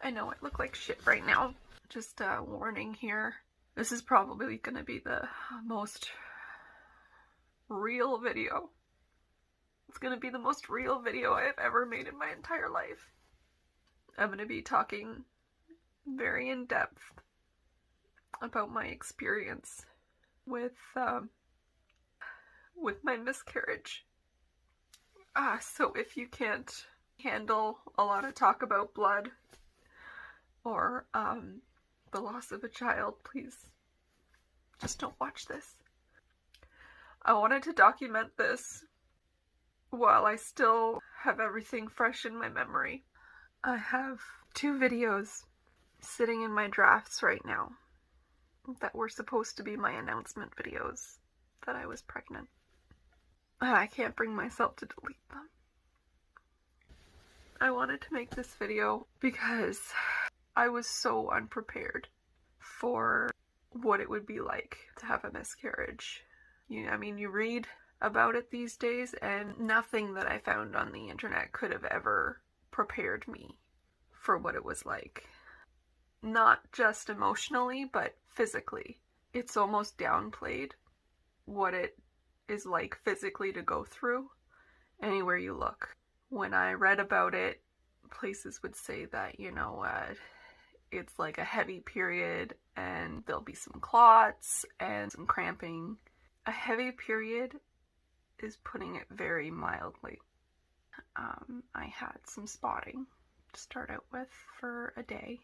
I know I look like shit right now. Just a warning here. This is probably gonna be the most real video. It's gonna be the most real video I have ever made in my entire life. I'm gonna be talking very in depth about my experience with my miscarriage. So if you can't handle a lot of talk about blood or the loss of a child, please just don't watch this. I wanted to document this while I still have everything fresh in my memory. I have 2 videos sitting in my drafts right now that were supposed to be my announcement videos that I was pregnant. I can't bring myself to delete them. I wanted to make this video because I was so unprepared for what it would be like to have a miscarriage. You read about it these days, and nothing that I found on the internet could have ever prepared me for what it was like. Not just emotionally, but physically. It's almost downplayed what it is like physically to go through anywhere you look. When I read about it, places would say that, it's like a heavy period and there'll be some clots and some cramping. A heavy period is putting it very mildly. I had some spotting to start out with for a day.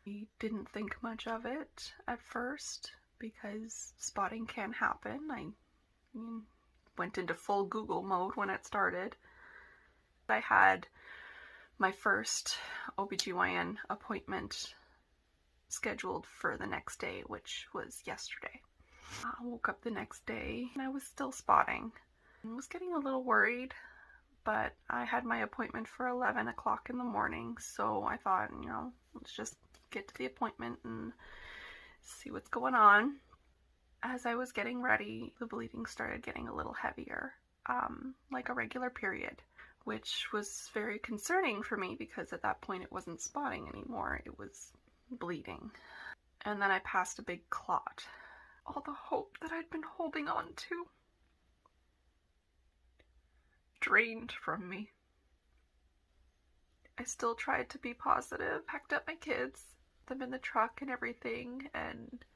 I didn't think much of it at first because spotting can happen. I went into full Google mode when it started. I had my first OBGYN appointment scheduled for the next day, which was yesterday. I woke up the next day and I was still spotting. I was getting a little worried, but I had my appointment for 11 o'clock in the morning, so I thought, let's just get to the appointment and see what's going on. As I was getting ready, the bleeding started getting a little heavier, like a regular period, which was very concerning for me because at that point it wasn't spotting anymore, it was bleeding. And then I passed a big clot. All the hope that I'd been holding on to drained from me. I still tried to be positive, packed up my kids, them in the truck and everything, and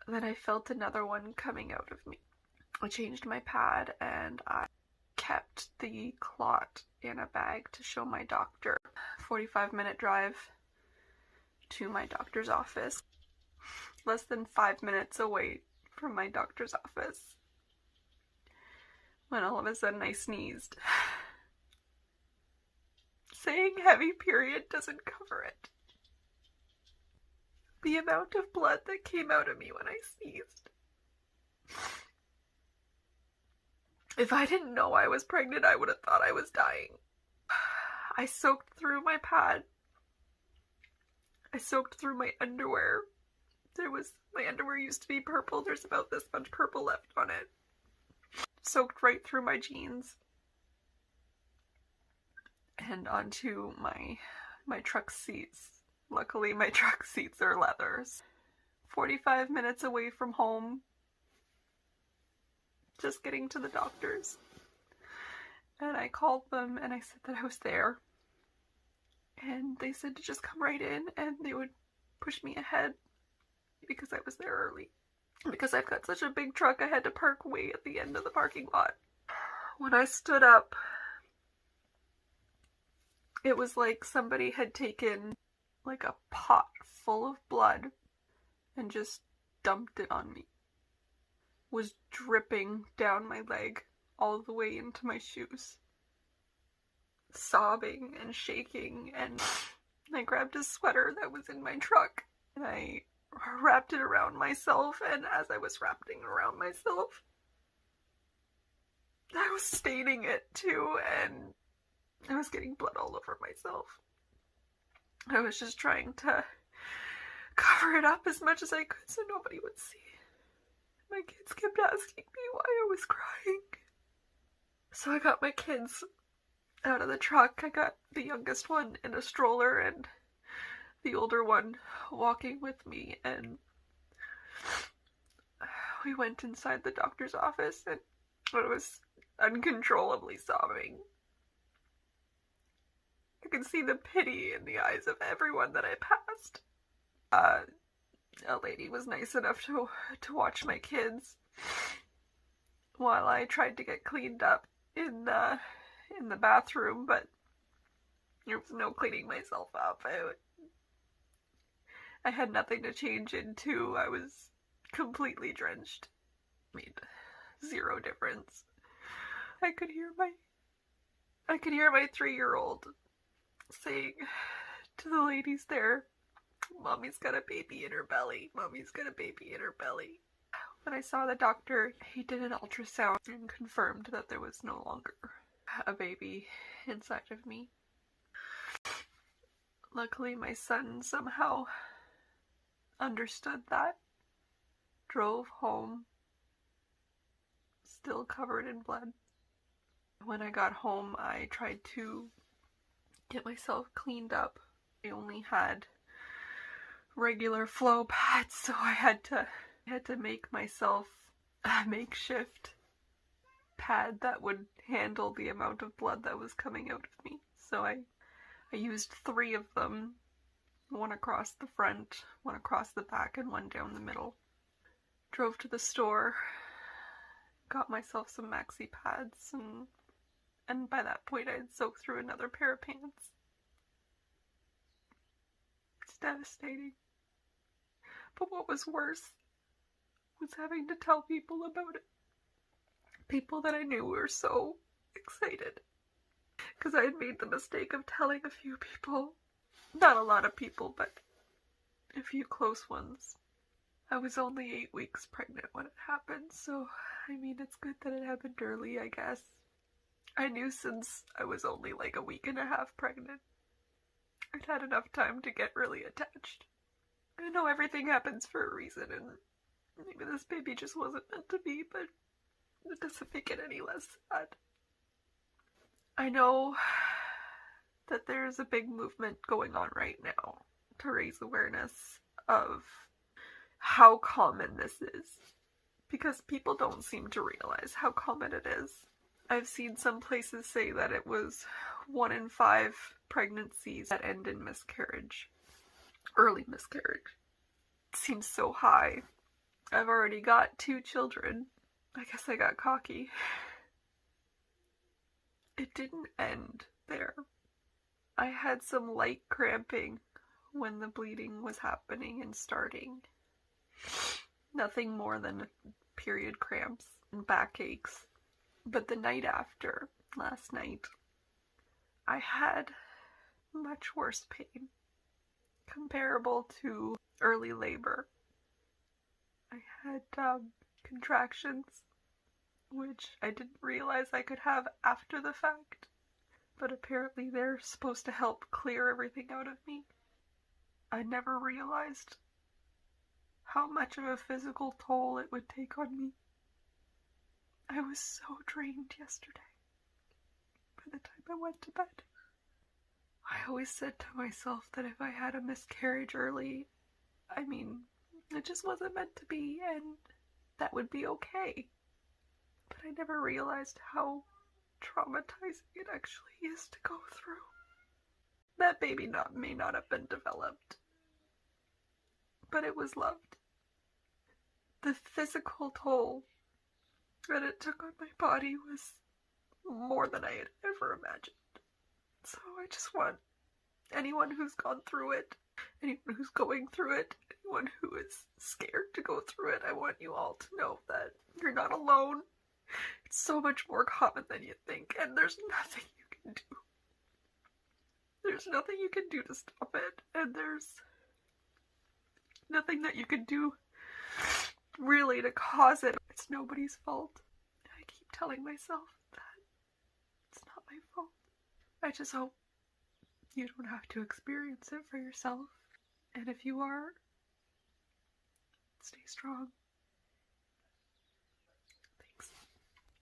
then I felt another one coming out of me. I changed my pad and I kept the clot in a bag to show my doctor. 45-minute drive to my doctor's office. Less than 5 minutes away from my doctor's office, when all of a sudden I sneezed. Saying heavy period doesn't cover it. The amount of blood that came out of me when I sneezed. If I didn't know I was pregnant, I would have thought I was dying. I soaked through my pad. I soaked through my underwear. My underwear used to be purple. There's about this much purple left on it. Soaked right through my jeans. And onto my truck seats. Luckily, my truck seats are leathers. 45 minutes away from home. Just getting to the doctor's. And I called them and I said that I was there. And they said to just come right in and they would push me ahead because I was there early. Because I've got such a big truck, I had to park way at the end of the parking lot. When I stood up, it was like somebody had taken like a pot full of blood and just dumped it on me. It was dripping down my leg all the way into my shoes. Sobbing and shaking, and I grabbed a sweater that was in my truck and I wrapped it around myself, and as I was wrapping it around myself, I was staining it too, and I was getting blood all over myself. I was just trying to cover it up as much as I could so nobody would see. My kids kept asking me why I was crying. So I got my kids out of the truck. I got the youngest one in a stroller and the older one walking with me, and we went inside the doctor's office, and I was uncontrollably sobbing. I could see the pity in the eyes of everyone that I passed. A lady was nice enough to watch my kids while I tried to get cleaned up in the bathroom, but there was no cleaning myself up. I had nothing to change into. I was completely drenched. Made zero difference. I could hear my 3-year-old saying to the ladies there, "Mommy's got a baby in her belly. Mommy's got a baby in her belly." When I saw the doctor, he did an ultrasound and confirmed that there was no longer a baby inside of me. Luckily, my son somehow understood that, drove home, still covered in blood. When I got home, I tried to get myself cleaned up. I only had regular flow pads, so I had to make myself a makeshift pad that would handle the amount of blood that was coming out of me. So I used 3 of them, one across the front, one across the back, and one down the middle. Drove to the store, got myself some maxi pads, and by that point I had soaked through another pair of pants. It's devastating. But what was worse was having to tell people about it. People that I knew were so excited. Because I had made the mistake of telling a few people. Not a lot of people, but a few close ones. I was only 8 weeks pregnant when it happened, so I mean, it's good that it happened early, I guess. I knew since I was only like a week and a half pregnant, I'd had enough time to get really attached. I know everything happens for a reason, and maybe this baby just wasn't meant to be, but it doesn't make it any less sad. I know that there's a big movement going on right now to raise awareness of how common this is, because people don't seem to realize how common it is. I've seen some places say that it was 1 in 5 pregnancies that end in miscarriage. Early miscarriage. It seems so high. I've already got 2 children. I guess I got cocky. It didn't end there. I had some light cramping when the bleeding was happening and starting. Nothing more than period cramps and backaches. But the night after, last night, I had much worse pain, comparable to early labor. I had contractions, which I didn't realize I could have after the fact, but apparently they're supposed to help clear everything out of me. I never realized how much of a physical toll it would take on me. I was so drained yesterday by the time I went to bed. I always said to myself that if I had a miscarriage early, I mean, it just wasn't meant to be, and that would be okay. But I never realized how traumatizing it actually is to go through. That baby may not have been developed, but it was loved. The physical toll that it took on my body was more than I had ever imagined. So I just want anyone who's gone through it, anyone who's going through it, anyone who is scared to go through it, I want you all to know that you're not alone. It's so much more common than you think, and there's nothing you can do. There's nothing you can do to stop it, and there's nothing that you can do really to cause it. It's nobody's fault. I keep telling myself that it's not my fault. I just hope you don't have to experience it for yourself. And if you are, stay strong.